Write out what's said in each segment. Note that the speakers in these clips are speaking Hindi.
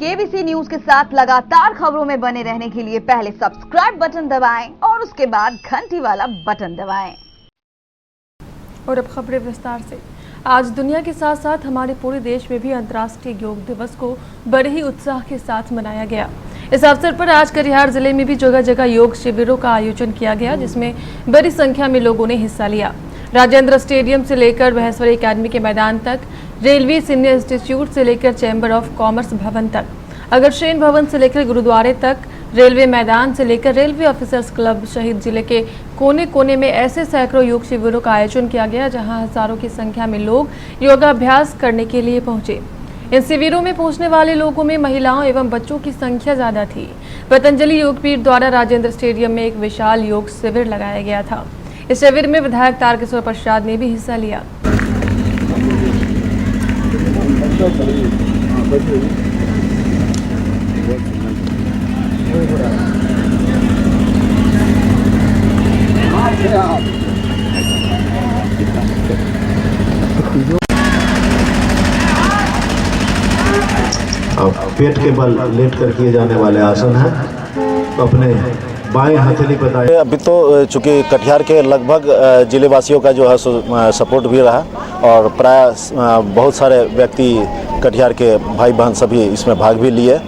केबीसी न्यूज के साथ लगातार खबरों में बने रहने के लिए पहले सब्सक्राइब बटन दबाएं और उसके बाद घंटी वाला बटन दबाएं। और अब खबरें विस्तार से। आज दुनिया के साथ साथ हमारे पूरे देश में भी अंतर्राष्ट्रीय योग दिवस को बड़े ही उत्साह के साथ मनाया गया। इस अवसर पर आज कटिहार जिले में भी जगह जगह योग शिविरों का आयोजन किया गया, जिसमें बड़ी संख्या में लोगों ने हिस्सा लिया। राजेंद्र स्टेडियम से लेकर महेश्वरी एकेडमी के मैदान तक, रेलवे सीनियर इंस्टीट्यूट से लेकर चैम्बर ऑफ कॉमर्स भवन तक, अग्रसेन भवन से लेकर गुरुद्वारे तक, रेलवे मैदान से लेकर रेलवे ऑफिसर्स क्लब सहित जिले के कोने कोने में ऐसे सैकड़ों योग शिविरों का आयोजन किया गया, जहां हजारों की संख्या में लोग योगाभ्यास करने के लिए पहुंचे। इन शिविरों में पहुंचने वाले लोगों में महिलाओं एवं बच्चों की संख्या ज्यादा थी। पतंजलि योगपीठ द्वारा राजेंद्र स्टेडियम में एक विशाल योग शिविर लगाया गया था। इस शिविर में विधायक तारकिशोर प्रसाद ने भी हिस्सा लिया। पेट के बल लेट कर किए जाने वाले आसन हैं। तो अपने बाएं हथेली बताएं। अभी तो चूँकि कटिहार के लगभग जिले वासियों का जो है सपोर्ट भी रहा और प्राय बहुत सारे व्यक्ति कटिहार के भाई बहन सभी इसमें भाग भी लिए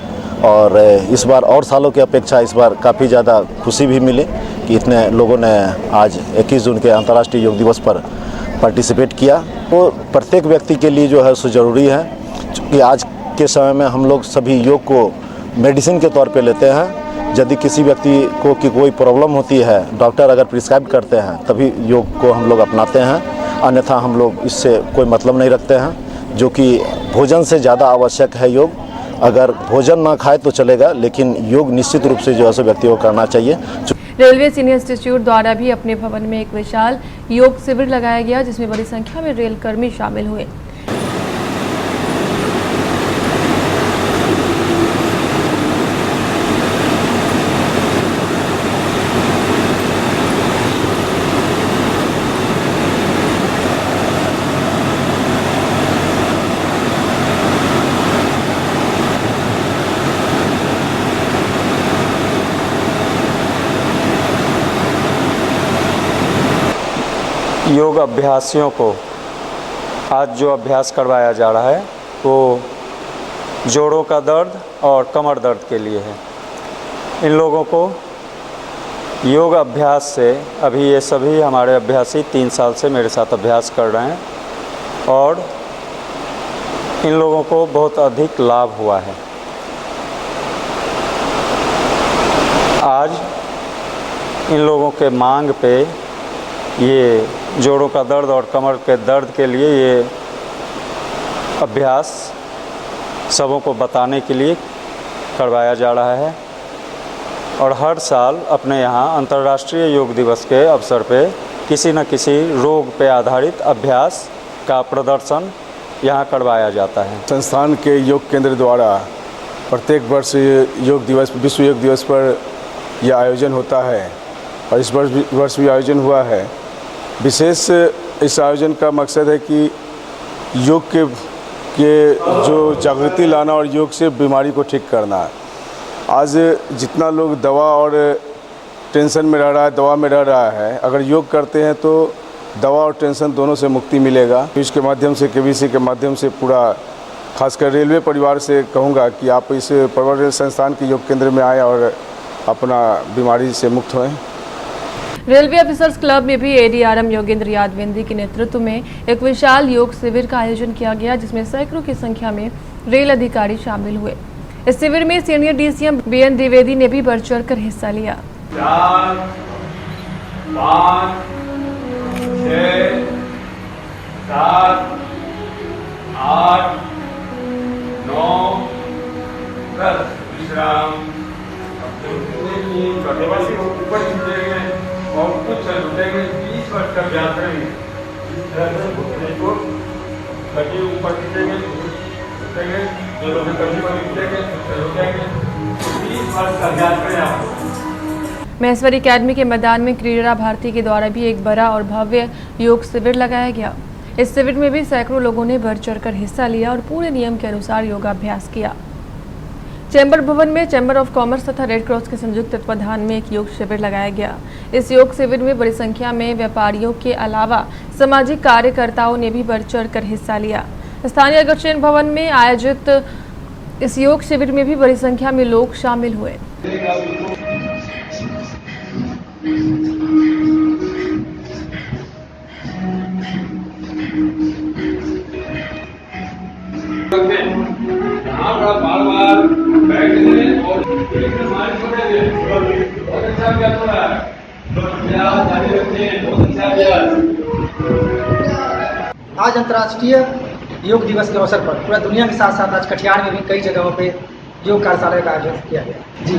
और इस बार और सालों की अपेक्षा इस बार काफ़ी ज़्यादा खुशी भी मिली कि इतने लोगों ने आज 21 जून के अंतर्राष्ट्रीय योग दिवस पर पार्टिसिपेट किया। तो प्रत्येक व्यक्ति के लिए जो है सो ज़रूरी है, क्योंकि आज के समय में हम लोग सभी योग को मेडिसिन के तौर पे लेते हैं। यदि किसी व्यक्ति को की कोई प्रॉब्लम होती है, डॉक्टर अगर प्रिस्क्राइब करते हैं तभी योग को हम लोग अपनाते हैं, अन्यथा हम लोग इससे कोई मतलब नहीं रखते हैं। जो कि भोजन से ज़्यादा आवश्यक है योग। अगर भोजन ना खाए तो चलेगा, लेकिन योग निश्चित रूप से जो है व्यक्ति को करना चाहिए। रेलवे सीनियर इंस्टीट्यूट द्वारा भी अपने भवन में एक विशाल योग शिविर लगाया गया, जिसमें बड़ी संख्या में रेल कर्मी शामिल हुए। योग अभ्यासियों को आज जो अभ्यास करवाया जा रहा है वो जोड़ों का दर्द और कमर दर्द के लिए है। इन लोगों को योग अभ्यास से अभी ये सभी हमारे अभ्यासी 3 साल से मेरे साथ अभ्यास कर रहे हैं और इन लोगों को बहुत अधिक लाभ हुआ है। आज इन लोगों के मांग पे ये जोड़ों का दर्द और कमर के दर्द के लिए ये अभ्यास सबों को बताने के लिए करवाया जा रहा है और हर साल अपने यहाँ अंतर्राष्ट्रीय योग दिवस के अवसर पे किसी न किसी रोग पे आधारित अभ्यास का प्रदर्शन यहाँ करवाया जाता है। संस्थान के योग केंद्र द्वारा प्रत्येक वर्ष योग दिवस, विश्व योग दिवस पर यह आयोजन होता है और इस वर्ष भी आयोजन हुआ है। विशेष इस आयोजन का मकसद है कि योग के जो जागृति लाना और योग से बीमारी को ठीक करना। आज जितना लोग दवा और टेंशन में रह रहा है, दवा में रह रहा है, अगर योग करते हैं तो दवा और टेंशन दोनों से मुक्ति मिलेगा। इसके माध्यम से, केबीसी के माध्यम से पूरा खासकर रेलवे परिवार से कहूँगा कि आप इस प्रवर संस्थान के योग केंद्र में आए और अपना बीमारी से मुक्त होएं। रेलवे ऑफिसर्स क्लब में भी एडीआरएम योगेंद्र यादवेंद्री के नेतृत्व में एक विशाल योग शिविर का आयोजन किया गया, जिसमें सैकड़ों की संख्या में रेल अधिकारी शामिल हुए। इस शिविर में सीनियर डीसीएम बीएन द्विवेदी ने भी बढ़ चढ़कर हिस्सा लिया। 4, 5, 6, 7, 8, 9, 10 विश्राम। ऊपर और कुछ छूटेंगे 20 वर्ष का अभ्यास करेंगे। इस तरह से घुटने को कटी ऊपर खींचेंगे, उठेंगे, जोड़ों से कटी पर उठेंगे, रुकेंगे। 20 वर्ष का अभ्यास करें आप। महेश्वरी एकेडमी के मैदान में क्रीड़ा भारती के द्वारा भी एक बड़ा और भव्य योग शिविर लगाया गया। इस शिविर में भी सैकड़ों लोगों ने बढ़ चढ़कर हिस्सा लिया और पूरे नियम के अनुसार योगाभ्यास किया। चैम्बर भवन में चैम्बर ऑफ कॉमर्स तथा रेड क्रॉस के संयुक्त तत्वाधान में एक योग शिविर लगाया गया। इस योग शिविर में बड़ी संख्या में व्यापारियों के अलावा सामाजिक कार्यकर्ताओं ने भी बढ़ चढ़ कर हिस्सा लिया। स्थानीय अगरचैन भवन में आयोजित इस योग शिविर में भी बड़ी संख्या में लोग शामिल हुए। बार-बार बैठने और माइंड छोड़ेंगे बहुत अच्छा अभ्यास हो रहा है। जारी रखते हैं, बहुत अच्छा अभ्यास। आज अंतर्राष्ट्रीय योग दिवस के अवसर पर पूरा दुनिया के साथ साथ आज कटिहार में भी कई जगहों पे योग कार्यशाला का आयोजन किया गया। जी,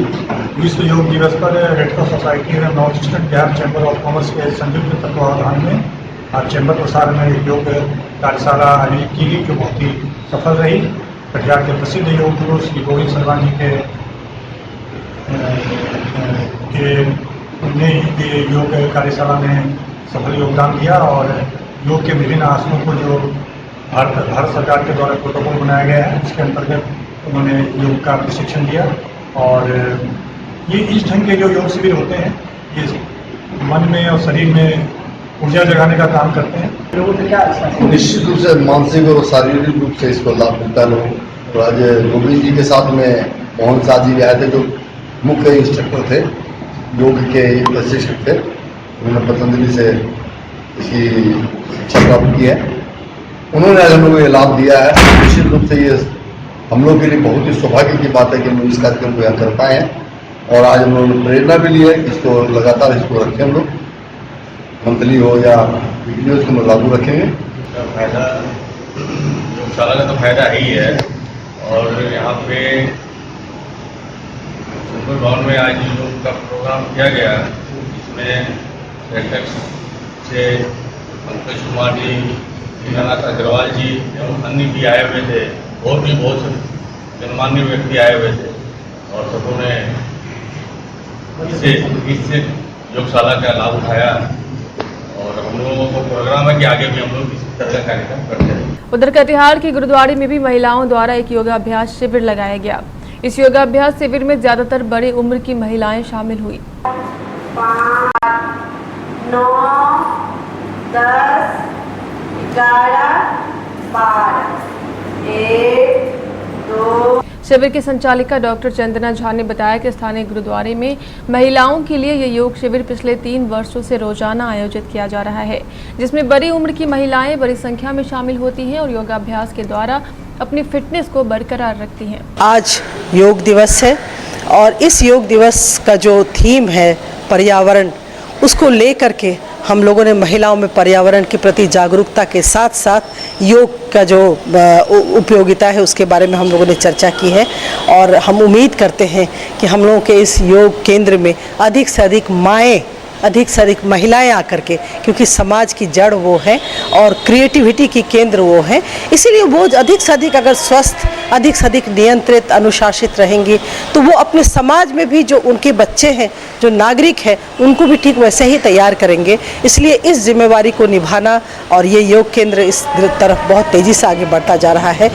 विश्व योग दिवस पर रेड क्रॉस सोसाइटी और north eastern Bihar chamber of commerce के संयुक्त तत्वावधान में आज चैम्बर प्रसार में योग कार्यशाला आयोजित की गई, जो बहुत ही सफल रही। कटिहार के प्रसिद्ध योग गुरु श्री गोविंद शर्मा जी के योग कार्यशाला में सफल योगदान दिया और योग के विभिन्न आसनों को जो भारत सरकार के द्वारा प्रोटोकॉल बनाया गया है उसके अंतर्गत उन्होंने योग का प्रशिक्षण दिया। और ये इस ढंग के जो योग शिविर होते हैं ये मन में और शरीर में ऊर्जा जगाने का काम करते हैं। लोगों को क्या निश्चित रूप से मानसिक और शारीरिक रूप से इसको लाभ मिलता है लोगों को। आज गोविंद जी के साथ में मोहन शाह जी आए थे जो मुख्य इंस्ट्रक्टर थे, योग के प्रशिक्षक थे। उन्होंने पतंजलि से इसकी शिक्षा प्राप्त की है। उन्होंने आज हम लोगों को ये लाभ दिया है। निश्चित रूप से ये हम लोग के लिए बहुत ही सौभाग्य की बात है कि हम लोग इस कार्यक्रम को यहाँ कर पाए हैं। और आज हम लोगों ने प्रेरणा भी ली है, इसको लगातार इसको रखें, हम लोग मंथली हो या वीकली हो, इसको लागू रखेंगे। फायदा योगशाला का तो फायदा ही है। और यहाँ पे चैम्बर भवन में आज योग का प्रोग्राम किया गया, इसमें अध्यक्ष से पंकज कुमार जी, दीनानाथ अग्रवाल जी एवं अन्य भी आए हुए थे और भी बहुत गणमान्य व्यक्ति आए हुए थे और सबों ने इससे योगशाला का लाभ उठाया। और हम लोगों को प्रोग्राम है कि आगे भी हम लोग इसी तरह का कार्यक्रम करते हैं। उधर कटिहार के गुरुद्वारे में भी महिलाओं द्वारा एक योगाभ्यास शिविर लगाया गया। इस योगाभ्यास शिविर में ज्यादातर बड़ी उम्र की महिलाएं शामिल हुई। 5, 9, 10, 11, 12, 1, 2। शिविर की संचालिका डॉक्टर चंदना झा ने बताया कि स्थानीय गुरुद्वारे में महिलाओं के लिए ये योग शिविर पिछले 3 वर्षों से रोजाना आयोजित किया जा रहा है, जिसमें बड़ी उम्र की महिलाएं बड़ी संख्या में शामिल होती हैं और योगाभ्यास के द्वारा अपनी फिटनेस को बरकरार रखती हैं। आज योग दिवस है और इस योग दिवस का जो थीम है पर्यावरण, उसको लेकर के हम लोगों ने महिलाओं में पर्यावरण के प्रति जागरूकता के साथ साथ योग का जो उपयोगिता है उसके बारे में हम लोगों ने चर्चा की है। और हम उम्मीद करते हैं कि हम लोगों के इस योग केंद्र में अधिक से अधिक माएँ, अधिक से अधिक महिलाएं आकर के, क्योंकि समाज की जड़ वो है और क्रिएटिविटी की केंद्र वो है, इसीलिए वो अधिक से अधिक अगर स्वस्थ, अधिक से अधिक नियंत्रित, अनुशासित रहेंगी तो वो अपने समाज में भी जो उनके बच्चे हैं, जो नागरिक हैं, उनको भी ठीक वैसे ही तैयार करेंगे। इसलिए इस जिम्मेवारी को निभाना और ये योग केंद्र इस तरफ बहुत तेज़ी से आगे बढ़ता जा रहा है।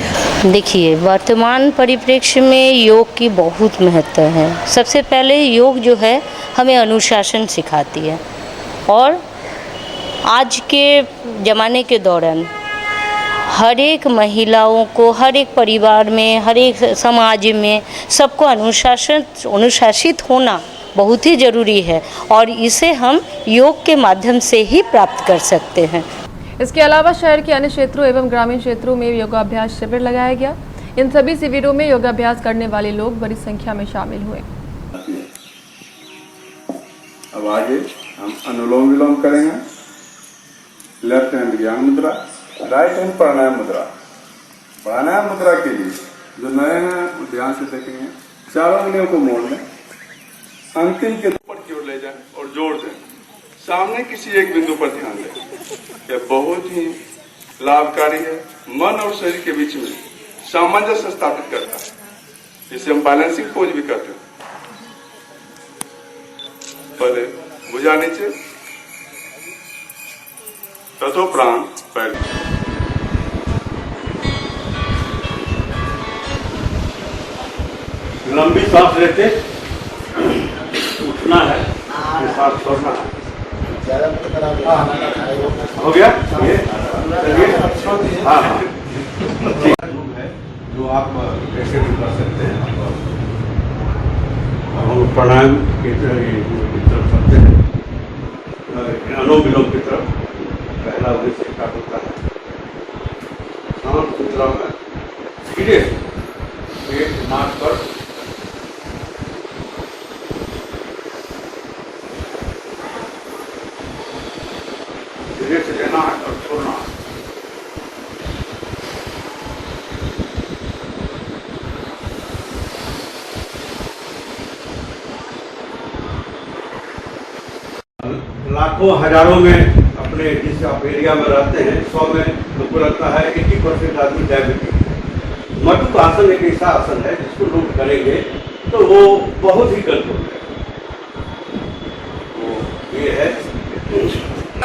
देखिए, वर्तमान परिप्रेक्ष्य में योग की बहुत महत्व है। सबसे पहले योग जो है हमें अनुशासन सिखाती है और आज के ज़माने के दौरान हर एक महिलाओं को, हर एक परिवार में, हर एक समाज में सबको अनुशासित होना बहुत ही ज़रूरी है और इसे हम योग के माध्यम से ही प्राप्त कर सकते हैं। इसके अलावा शहर के अन्य क्षेत्रों एवं ग्रामीण क्षेत्रों में योगाभ्यास शिविर लगाया गया। इन सभी शिविरों में योगाभ्यास करने वाले लोग बड़ी संख्या में शामिल हुए। अब आगे हम अनुलोम विलोम करेंगे। लेफ्ट हैंड ज्ञान मुद्रा, राइट हैंड प्राणायाम मुद्रा। प्राणायाम मुद्रा के लिए जो नए हैं वो ध्यान से देखेंगे। चारों उंगलियों को मोड़ लें, अंतिम के ऊपर की ओर ले जाएं और जोड़ दें। सामने किसी एक बिंदु पर ध्यान दें। यह बहुत ही लाभकारी है। मन और शरीर के बीच में सामंजस्य स्थापित करता है। इसे हम बैलेंसिंग पोज भी करते हैं। पहले भुजा नीचे, तथो प्राण पहले। लंबी सांस लेते उठना है, सांस छोड़ना है। हो गया ये? हाँ हाँ जो आप कैसे भी कर सकते हैं। हम प्राणायाम की तरफ चलते हैं, अनुलोम विलोम की तरफ। पहला उद्देश्य क्या होता है, शांत सुतरा में धीरे पेट नाक पर धीरे से लेना है और छोड़ना है। लाखों हजारों में अपने जिस आप एरिया में रहते हैं 100 में लोगों लगता है 80% आदमी डायबिटिक। मटुक आसन एक ऐसा आसन है जिसको लोग करेंगे तो वो बहुत ही कंट्रोल है। वो ये है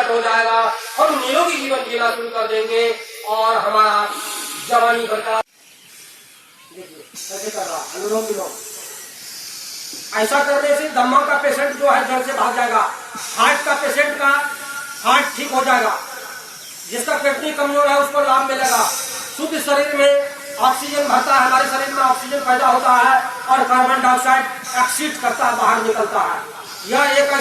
हो जाएगा, हम निरोगी जीवन जीना शुरू कर देंगे और हमारा जवानी बरकरार। कैसे कर रहा अनुलोम विलोम, ऐसा करने से दमा का पेशेंट जो है जड़ से भाग जाएगा। हार्ट का पेशेंट का हार्ट ठीक हो जाएगा। जिसका किडनी कमजोर है उसको लाभ मिलेगा। शुद्ध शरीर में ऑक्सीजन भरता है, हमारे शरीर में ऑक्सीजन पैदा होता है और कार्बन डाइऑक्साइड एक्सीड करता है, बाहर निकलता है। यह एक